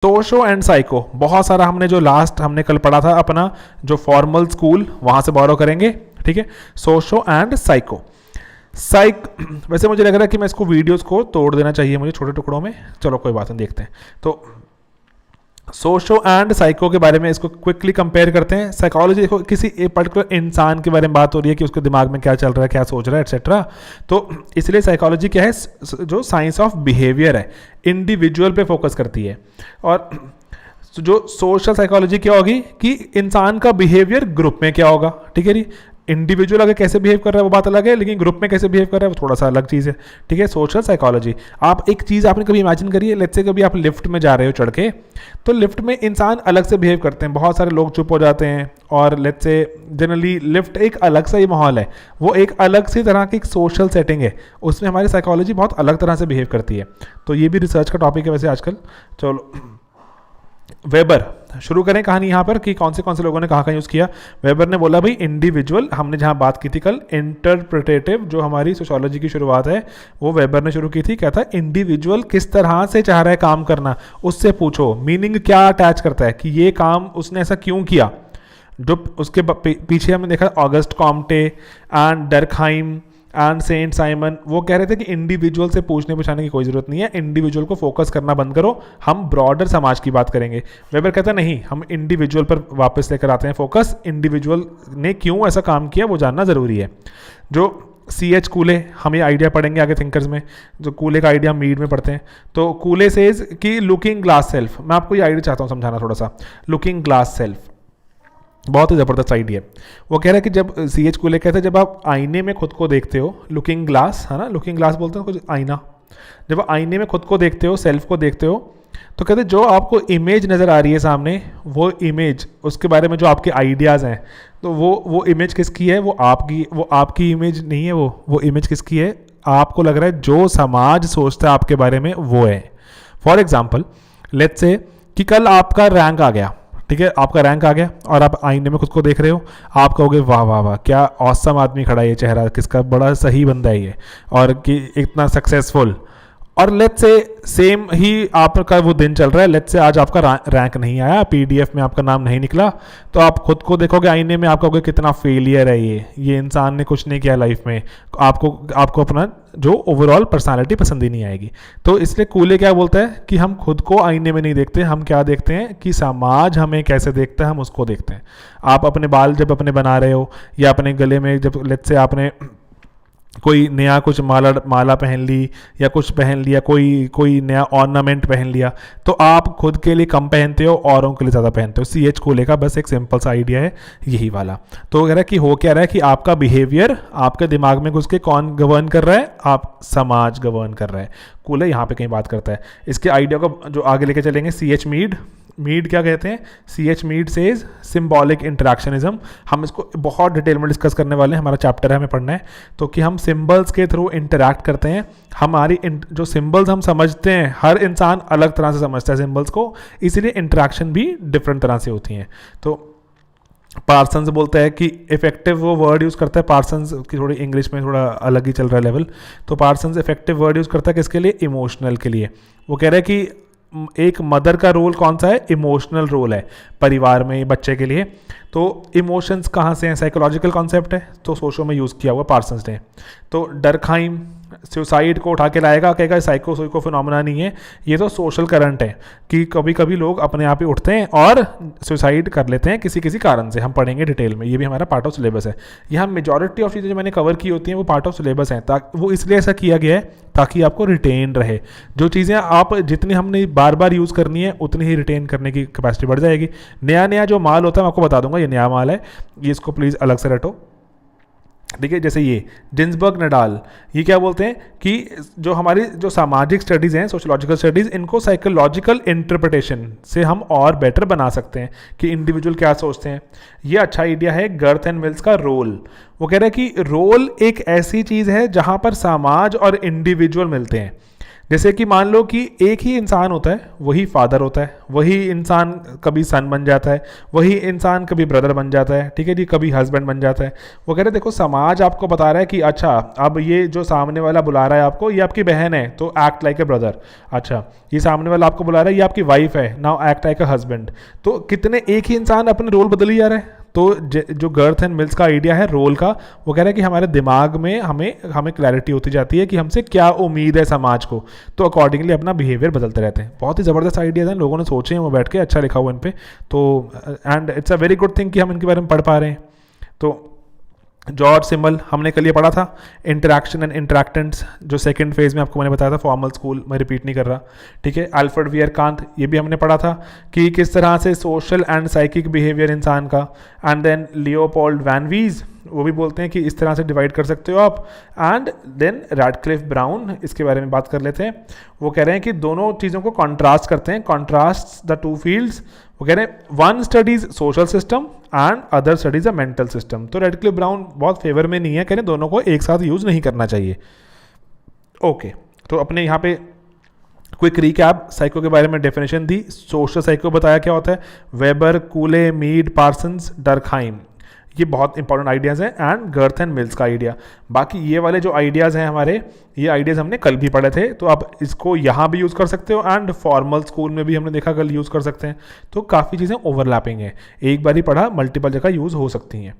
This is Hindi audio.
सोशो एंड साइको, बहुत सारा हमने जो लास्ट हमने कल पढ़ा था अपना जो फॉर्मल स्कूल, वहां से बोरो करेंगे, ठीक है। Socio and psycho. वैसे मुझे लग रहा है कि मैं इसको वीडियोस को तोड़ देना चाहिए मुझे छोटे टुकड़ों में, चलो कोई बात नहीं, देखते हैं। तो सोशो एंड साइको के बारे में इसको क्विकली कंपेयर करते हैं। साइकोलॉजी देखो, किसी एक पर्टिकुलर इंसान के बारे में बात हो रही है कि उसके दिमाग में क्या चल रहा है, क्या सोच रहा है, एटसेट्रा। तो इसलिए साइकोलॉजी क्या है, जो साइंस ऑफ बिहेवियर है, इंडिविजुअल पे फोकस करती है। और जो सोशल साइकोलॉजी क्या होगी कि इंसान का बिहेवियर ग्रुप में क्या होगा, ठीक है जी। इंडिविजुअल अगर कैसे बिहेव कर रहा है वो बात अलग है, लेकिन ग्रुप में कैसे बिहेव कर रहा है वो थोड़ा सा अलग चीज़ है, ठीक है। सोशल साइकोलॉजी, आप एक चीज़ आपने कभी इमेजिन करिए, लेट्स से कभी आप लिफ्ट में जा रहे हो चढ़ के, तो लिफ्ट में इंसान अलग से बिहेव करते हैं, बहुत सारे लोग चुप हो जाते हैं, और लेट्स से जनरली लिफ्ट एक अलग सा ही माहौल है, वो एक अलग सी तरह की एक सोशल सेटिंग है, उसमें हमारी साइकोलॉजी बहुत अलग तरह से बिहेव करती है। तो ये भी रिसर्च का टॉपिक है वैसे आजकल। चलो वेबर, शुरू करें कहानी यहाँ पर कि कौन से लोगों ने कहाँ यूज़ किया। वेबर ने बोला भाई इंडिविजुअल, हमने जहाँ बात की थी कल इंटरप्रिटेटिव, जो हमारी सोशियोलॉजी की शुरुआत है वो वेबर ने शुरू की थी। क्या था, इंडिविजुअल किस तरह से चाह रहा है काम करना, उससे पूछो, मीनिंग क्या अटैच करता है कि ये काम उसने ऐसा क्यों किया। जो उसके पीछे हमने देखा August Comte and Durkheim and Saint Simon, वो कह रहे थे कि इंडिविजुअल से पूछने पूछाने की कोई ज़रूरत नहीं है, इंडिविजुअल को फोकस करना बंद करो, हम ब्रॉडर समाज की बात करेंगे। वेबर कहता नहीं, हम इंडिविजुअल पर वापस लेकर आते हैं फोकस, इंडिविजुअल ने क्यों ऐसा काम किया वो जानना ज़रूरी है। जो C.H. कूले, हम ये आइडिया पढ़ेंगे आगे थिंकर्स में, जो कूले का आइडिया हम मीड में पढ़ते हैं। तो कूले सेज कि लुकिंग ग्लास सेल्फ, मैं आपको ये आइडिया चाहता हूँ समझाना थोड़ा सा। लुकिंग ग्लास सेल्फ बहुत ही ज़बरदस्त आइडिया। वो कह रहा है कि जब C.H. कूले कहते हैं जब आप आईने में खुद को देखते हो, लुकिंग ग्लास है ना, लुकिंग ग्लास बोलते हैं कुछ आईना, जब आप आईने में खुद को देखते हो, सेल्फ को देखते हो, तो कहते हैं जो आपको इमेज नज़र आ रही है सामने, वो इमेज, उसके बारे में जो आपके आइडियाज़ हैं, तो वो इमेज किसकी है, वो आपकी इमेज नहीं है, वो इमेज किसकी है, आपको लग रहा है जो समाज सोचता है आपके बारे में वो है। फॉर एग्जाम्पल लेट्स से कि कल आपका रैंक आ गया, ठीक है, आपका रैंक आ गया और आप आईने में खुद को देख रहे हो, आप कहोगे वाह वाह वाह क्या ऑसम आदमी खड़ा है, ये चेहरा किसका, बड़ा सही बंदा है ये, और कि इतना सक्सेसफुल। और लेट्स से सेम ही आपका वो दिन चल रहा है, लेट्स से आज आपका रैंक नहीं आया, PDF में आपका नाम नहीं निकला, तो आप खुद को देखोगे आईने में, आप कहोगे कितना फेलियर है ये इंसान ने कुछ नहीं किया लाइफ में, आपको अपना जो ओवरऑल पर्सनालिटी पसंद ही नहीं आएगी। तो इसलिए कूले क्या बोलता है कि हम खुद को आईने में नहीं देखते, हम क्या देखते हैं कि समाज हमें कैसे देखता है, हम उसको देखते हैं। आप अपने बाल जब अपने बना रहे हो, या अपने गले में जब लेट्स से आपने कोई नया कुछ माला पहन ली, या कुछ पहन लिया, कोई नया ऑर्नामेंट पहन लिया, तो आप खुद के लिए कम पहनते हो, औरों के लिए ज़्यादा पहनते हो। C.H. कूले का बस एक सिंपल सा आइडिया है यही वाला। तो कह रहा है कि हो क्या रहा है कि आपका बिहेवियर आपके दिमाग में घुस के कौन गवर्न कर रहा है, आप समाज गवर्न कर रहा है। कूले यहाँ पे कहीं बात करता है। इसके आइडिया को जो आगे लेके चलेंगे, C.H. मीड क्या कहते हैं, C.H. Mead says symbolic interactionism. हम इसको बहुत डिटेल में डिस्कस करने वाले हैं, हमारा चैप्टर है, हमें पढ़ना है। तो कि हम सिंबल्स के थ्रू इंटरैक्ट करते हैं, हमारी जो सिंबल्स हम समझते हैं, हर इंसान अलग तरह से समझता है सिंबल्स को, इसलिए इंटरेक्शन भी डिफरेंट तरह से होती हैं। तो पार्सन्स बोलता है कि इफेक्टिव, वो वर्ड यूज़ करता है पार्सन्स की, थोड़ी इंग्लिश में थोड़ा अलग ही चल रहा है लेवल। तो पार्सन्स इफेक्टिव वर्ड यूज़ करता है किसके लिए, इमोशनल के लिए। वो कह रहा है कि एक मदर का रोल कौन सा है, इमोशनल रोल है परिवार में बच्चे के लिए। तो इमोशंस कहाँ से हैं, साइकोलॉजिकल कॉन्सेप्ट है, तो सोशो में यूज़ किया हुआ पार्सन्स ने। तो डर्कहाइम सुसाइड को उठा के लाएगा, कहेगा साइको फिनोमेना नहीं है, ये तो सोशल करंट है कि कभी कभी लोग अपने आप ही उठते हैं और सुसाइड कर लेते हैं किसी कारण से। हम पढ़ेंगे डिटेल में, ये भी हमारा पार्ट ऑफ सिलेबस है। यहाँ मेजॉरिटी ऑफ चीज़ें जो मैंने कवर की होती हैं वो पार्ट ऑफ सिलेबस हैं, ताकि वो इसलिए ऐसा किया गया है ताकि आपको रिटेन रहे। जो चीज़ें आप जितनी हमने बार बार यूज़ करनी है उतनी ही रिटेन करने की कैपेसिटी बढ़ जाएगी। नया जो माल होता है मैं आपको बता दूंगा, ये नया माल है, ये इसको प्लीज़ अलग से रटो। देखिए जैसे ये जिन्सबर्ग नडाल, ये क्या बोलते हैं कि जो हमारी जो सामाजिक स्टडीज़ हैं, सोशोलॉजिकल स्टडीज़, इनको साइकोलॉजिकल इंटरप्रिटेशन से हम और बेटर बना सकते हैं कि इंडिविजुअल क्या सोचते हैं। ये अच्छा आइडिया है गर्थ एंड मिल्स का रोल। वो कह रहे हैं कि रोल एक ऐसी चीज़ है जहाँ पर समाज और इंडिविजुअल मिलते हैं। जैसे कि मान लो कि एक ही इंसान होता है, वही फादर होता है, वही इंसान कभी सन बन जाता है, वही इंसान कभी ब्रदर बन जाता है, ठीक है जी, कभी हस्बैंड बन जाता है। वो कह रहे देखो समाज आपको बता रहा है कि अच्छा अब ये जो सामने वाला बुला रहा है आपको, ये आपकी बहन है तो एक्ट लाइक ए ब्रदर। अच्छा ये सामने वाला आपको बुला रहा है ये आपकी वाइफ है, now act like a husband. तो कितने एक ही इंसान अपने रोल बदल ही जा रहा है। तो जो गर्थ एंड मिल्स का आइडिया है रोल का, वो कह रहा है कि हमारे दिमाग में हमें क्लैरिटी होती जाती है कि हमसे क्या उम्मीद है समाज को, तो अकॉर्डिंगली अपना बिहेवियर बदलते रहते हैं। बहुत ही ज़बरदस्त आइडियाज़ हैं, लोगों ने सोचे हैं वो बैठ के, अच्छा लिखा हुआ इन पे। तो and it's a very good thing कि हम इनके बारे में पढ़ पा रहे हैं। तो जॉर्ज सिमल हमने कल ये पढ़ा था, इंटरैक्शन एंड इंटरैक्टेंट्स, जो सेकंड फेज में आपको मैंने बताया था फॉर्मल स्कूल, मैं रिपीट नहीं कर रहा, ठीक है। अल्फ्रेड वियरकांत, ये भी हमने पढ़ा था कि किस तरह से सोशल एंड साइकिक बिहेवियर इंसान का। एंड देन लियोपोल्ड वैन वीज, वो भी बोलते हैं कि इस तरह से डिवाइड कर सकते हो आप। एंड देन रैडक्लिफ ब्राउन, इसके बारे में बात कर लेते हैं। वो कह रहे हैं कि दोनों चीज़ों को कॉन्ट्रास्ट करते हैं, कॉन्ट्रास्ट द टू फील्ड्स। वो कह रहे हैं one studies social system and other studies a mental system. तो रेडक्लिफ ब्राउन बहुत फेवर में नहीं है, कह रहे हैं दोनों को एक साथ यूज़ नहीं करना चाहिए। ओके, तो अपने यहाँ पे क्विक रिकैप, साइको के बारे में डेफिनेशन दी, सोशल साइको बताया क्या होता है, वेबर, कूले, मीड, पार्सन्स, डरखाइम, ये बहुत इंपॉर्टेंट आइडियाज़ हैं। एंड गर्थ एंड मिल्स का आइडिया। बाकी ये वाले जो आइडियाज़ हैं हमारे, ये आइडियाज़ हमने कल भी पढ़े थे, तो आप इसको यहाँ भी यूज़ कर सकते हो एंड फॉर्मल स्कूल में भी हमने देखा कल यूज़ कर सकते हैं। तो काफ़ी चीज़ें ओवरलैपिंग है, एक बार ही पढ़ा मल्टीपल जगह यूज़ हो सकती हैं।